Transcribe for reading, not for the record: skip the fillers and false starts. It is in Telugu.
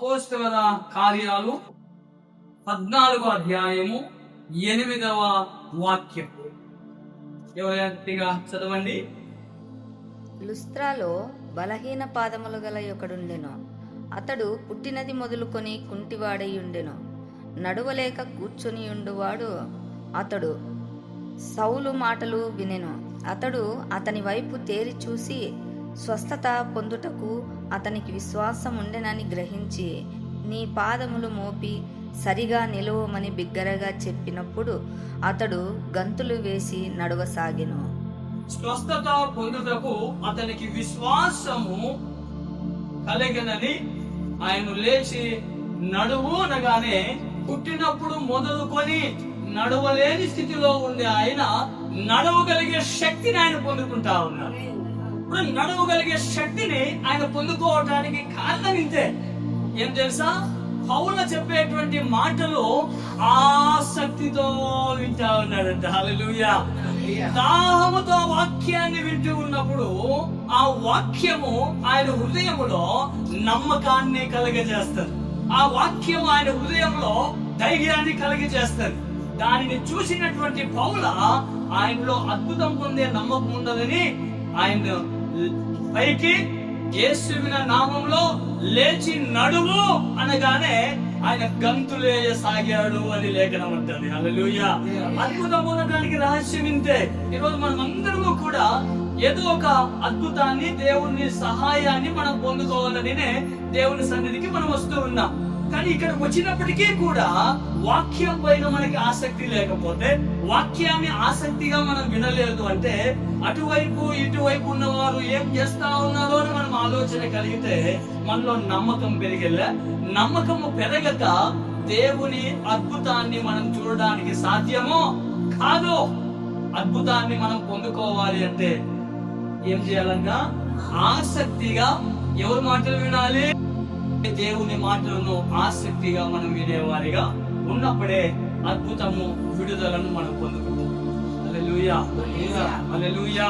అపోస్తలుల కార్యాలు 14వ అధ్యాయము 8వ వాక్యం. ఎవరైనా చదవండి. లుస్త్రాలో బలహీన పాదములు గల ఒకడుండెను. అతడు పుట్టినది మొదలుకొని కుంటివాడైయుండెను. నడువలేక కూర్చొని ఉండువాడు. అతడు సౌలు మాటలు వినెను. అతడు అతని వైపు తేరి చూసి స్వస్థత పొందుటకు అతనికి విశ్వాసం ఉండెనని గ్రహించి, నీ పాదములు మోపి సరిగా నిలువమని బిగ్గరగా చెప్పినప్పుడు అతడు గంతులు వేసి నడవసాగెను. స్వస్థత పొందుటకు అతనికి విశ్వాసము కలిగినని ఆయన లేచి నడువు అనగానే, పుట్టినప్పుడు మొదలుకొని నడవలేని స్థితిలో ఉండే ఆయన నడవగలిగే శక్తిని ఆయన పొందుకుంటా ఉన్నారు. ఇప్పుడు నడవగలిగే శక్తిని ఆయన పొందుకోవటానికి కారణం ఇంతే. ఏం తెలుసా? పౌలు చెప్పేటువంటి మాటలు ఆసక్తితో వింటా ఉన్నాడంట. హల్లెలూయా. దాహముతో వాక్యాన్ని వింటూ ఉన్నప్పుడు ఆ వాక్యము ఆయన హృదయములో నమ్మకాన్ని కలగజేస్తారు. ఆ వాక్యం ఆయన హృదయంలో ధైర్యాన్ని కలగజేస్తారు. దానిని చూసినటువంటి పౌల ఆయనలో అద్భుతం పొందే నమ్మకం ఉండదని ఆయన పైకి యేసువిన నామంలో లేచి నడువు అనగానే ఆయన గంతులేయసాగాడు అని లేఖనం అంటుంది. హల్లెలూయా. అద్భుతం పొందడానికి రహస్యం ఇంతే. ఈరోజు మనం అందరము కూడా ఏదో ఒక అద్భుతాన్ని, దేవుని సహాయాన్ని మనం పొందుకోవాలని దేవుని సన్నిధికి మనం వస్తూ ఉన్నాం. కానీ ఇక్కడికి వచ్చినప్పటికీ కూడా వాక్యం పైన మనకి ఆసక్తి లేకపోతే, వాక్యాన్ని ఆసక్తిగా మనం వినలేదు అంటే, అటువైపు ఇటువైపు ఉన్నవారు ఏం చేస్తా ఉన్నారో అని మనం ఆలోచన కలిగితే మనలో నమ్మకం పెరిగేలా. నమ్మకము పెరగక దేవుని అద్భుతాన్ని మనం చూడడానికి సాధ్యమో కాదో. అద్భుతాన్ని మనం పొందుకోవాలి అంటే ఏం చేయాలన్నా ఆసక్తిగా ఎవరి మాటలు వినాలి? దేవుని మాటలను ఆసక్తిగా మనం వినేవారిగా ఉన్నప్పుడే అద్భుతము, విడుదలను మనం పొందుకుంటాం. హల్లెలూయా. హల్లెలూయా.